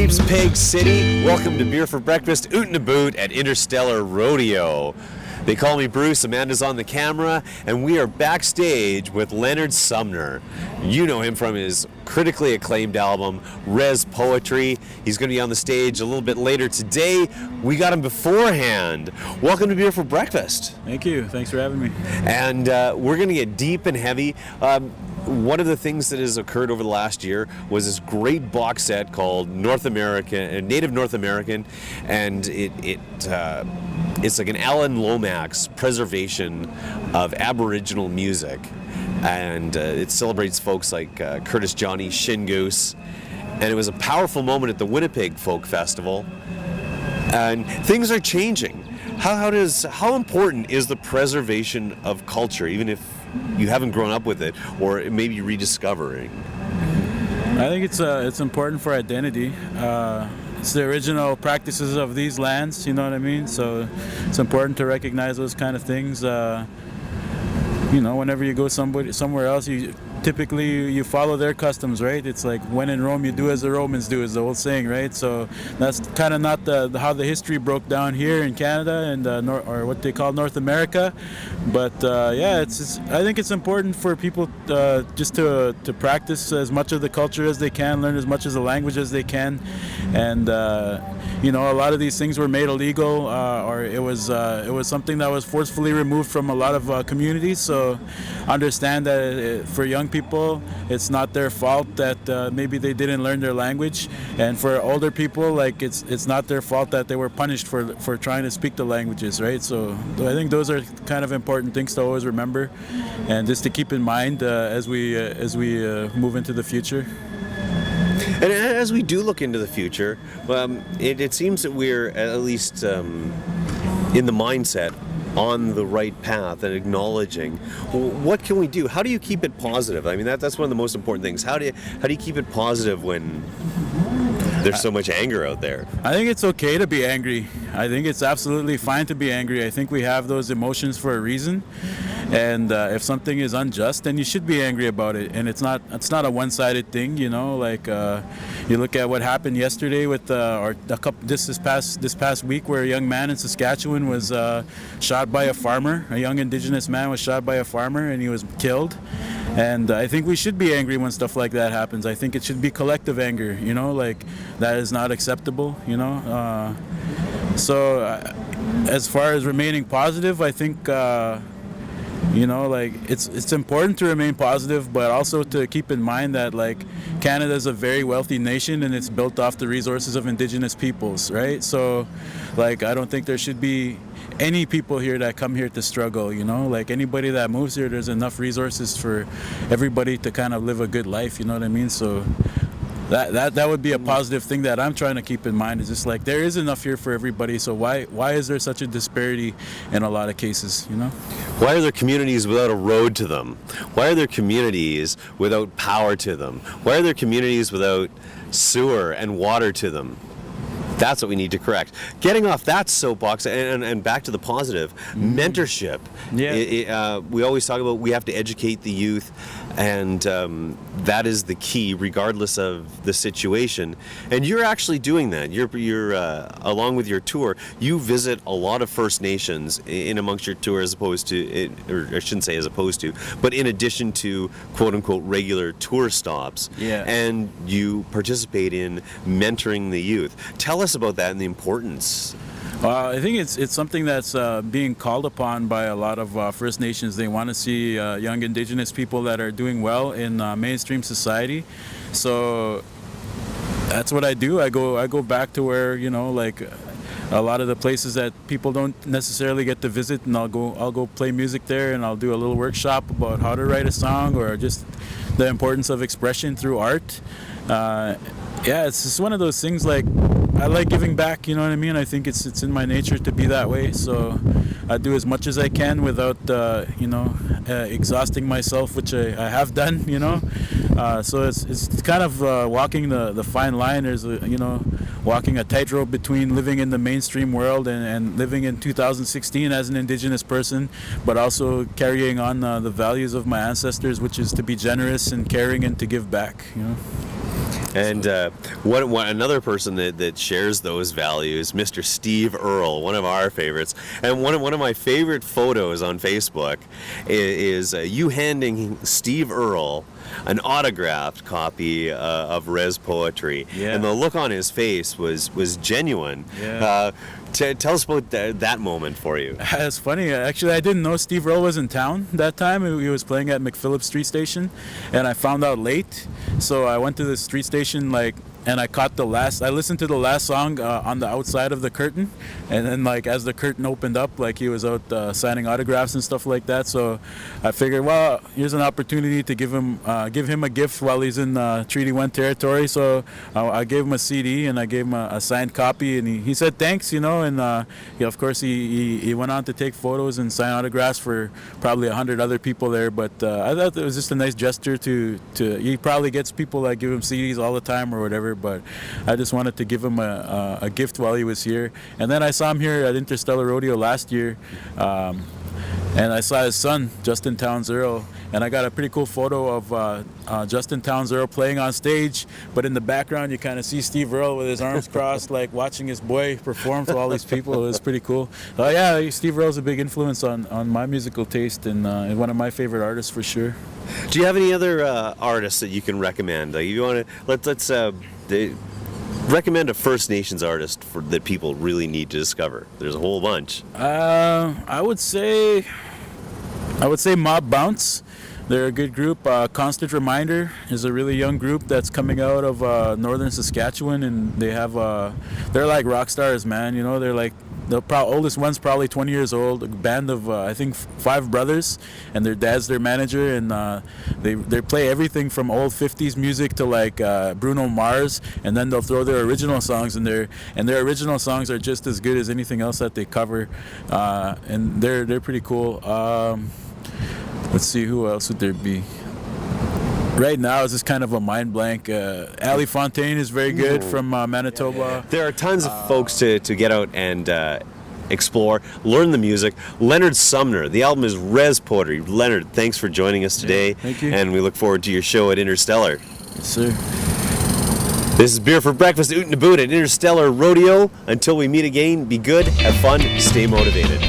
peeps, Peg City. Welcome to Beer for Breakfast, Oot and a Boot at Interstellar Rodeo. They call me Bruce, Amanda's on the camera, and we are backstage with Leonard Sumner. You know him from his critically acclaimed album, Res Poetry. He's going to be on the stage a little bit later today. We got him beforehand. Welcome to Beer for Breakfast. Thank you. Thanks for having me. And we're going to get deep and heavy. One of the things that has occurred over the last year was this great box set called Native North American, and it's like an Alan Lomax preservation of Aboriginal music, and it celebrates folks like Curtis Johnny, Shin Goose, and it was a powerful moment at the Winnipeg Folk Festival. And things are changing. How important is the preservation of culture, even if you haven't grown up with it, or maybe rediscovering? I think it's important for identity. It's the original practices of these lands, you know what I mean? So it's important to recognize those kind of things. Whenever you go somewhere else, you follow their customs, right? It's like, when in Rome, you do as the Romans do, is the old saying, right? So that's kind of not how the history broke down here in Canada and or what they call North America. But I think it's important for people just to practice as much of the culture as they can, learn as much of the language as they can, and a lot of these things were made illegal, or it was something that was forcefully removed from a lot of communities. So understand that for young people, it's not their fault that maybe they didn't learn their language, and for older people, like it's not their fault that they were punished for trying to speak the languages, right? So I think those are kind of important things to always remember, and just to keep in mind as we move into the future. And as we do look into the future, it seems that we're at least in the mindset on the right path and acknowledging. What can we do? How do you keep it positive? I mean, that's one of the most important things. How do you keep it positive when there's so much anger out there? I think it's okay to be angry. I think it's absolutely fine to be angry. I think we have those emotions for a reason. And if something is unjust, then you should be angry about it. And it's not a one-sided thing, Like you look at what happened yesterday with this past week, where a young man in Saskatchewan was shot by a farmer. A young Indigenous man was shot by a farmer, and he was killed. And I think we should be angry when stuff like that happens. I think it should be collective anger. Like that is not acceptable. So as far as remaining positive, I think. It's important to remain positive, but also to keep in mind that Canada is a very wealthy nation, and it's built off the resources of Indigenous peoples, right? So I don't think there should be any people here that come here to struggle, anybody that moves here, there's enough resources for everybody to kind of live a good life, you know what I mean? So that would be a positive thing that I'm trying to keep in mind, is just there is enough here for everybody, so why is there such a disparity in a lot of cases, Why are there communities without a road to them? Why are there communities without power to them? Why are there communities without sewer and water to them? That's what we need to correct. Getting off that soapbox and back to the positive, mentorship. Yeah. We always talk about we have to educate the youth, and that is the key, regardless of the situation. And you're actually doing that. You're along with your tour, you visit a lot of First Nations in amongst your tour, as opposed to, or I shouldn't say as opposed to, but in addition to quote unquote regular tour stops. Yeah. And you participate in mentoring the youth. Tell us about that and the importance. I think it's something that's being called upon by a lot of First Nations. They want to see young Indigenous people that are doing well in mainstream society. So that's what I do. I go back to where a lot of the places that people don't necessarily get to visit, and I'll go play music there, and I'll do a little workshop about how to write a song, or just the importance of expression through art. It's just one of those things, I like giving back, you know what I mean? I think it's in my nature to be that way, so I do as much as I can without, exhausting myself, which I have done, So it's kind of walking the fine line. There's, walking a tightrope between living in the mainstream world and living in 2016 as an Indigenous person, but also carrying on the values of my ancestors, which is to be generous and caring and to give back, And another person that shares those values, Mr. Steve Earle, one of our favorites, and one of my favorite photos on Facebook is you handing Steve Earle an autographed copy of Res Poetry, Yeah. and the look on his face was genuine. Yeah. Tell us about that moment for you. It's funny. Actually, I didn't know Steve Earle was in town that time. He was playing at McPhillips Street Station, and I found out late. So I went to the street station, and I caught I listened to the last song on the outside of the curtain, and then as the curtain opened up, he was out signing autographs and stuff like that. So I figured, well, here's an opportunity to give him a gift while he's in Treaty 1 territory. So I gave him a CD and I gave him a signed copy, and he said thanks, and of course he went on to take photos and sign autographs for probably 100 other people there. But I thought it was just a nice gesture to he probably gets people that give him CDs all the time or whatever, but I just wanted to give him a gift while he was here. And then I saw him here at Interstellar Rodeo last year, and I saw his son, Justin Towns Earle, and I got a pretty cool photo of Justin Towns Earle playing on stage, but in the background you kind of see Steve Earle with his arms crossed, watching his boy perform to all these people. It was pretty cool. Yeah, Steve Earle's a big influence on my musical taste, and one of my favorite artists for sure. Do you have any other artists that you can recommend? You want to let's recommend a First Nations artist that people really need to discover. There's a whole bunch. I would say Mob Bounce. They're a good group. Constant Reminder is a really young group that's coming out of northern Saskatchewan, and they're like rock stars, man. They're the oldest one's probably 20 years old. A band of I think 5 brothers, and their dad's their manager, and they play everything from old 50s music to Bruno Mars, and then they'll throw their original songs in there, and their original songs are just as good as anything else that they cover, and they're pretty cool. Let's see, who else would there be? Right now, it's just kind of a mind blank. Ali Fontaine is very good from Manitoba. There are tons of folks to get out and explore, learn the music. Leonard Sumner, the album is Res Poetry. Leonard, thanks for joining us today. Yeah, thank you. And we look forward to your show at Interstellar. Yes, sir. This is Beer for Breakfast, Oot and Boot at Interstellar Rodeo. Until we meet again, be good, have fun, stay motivated.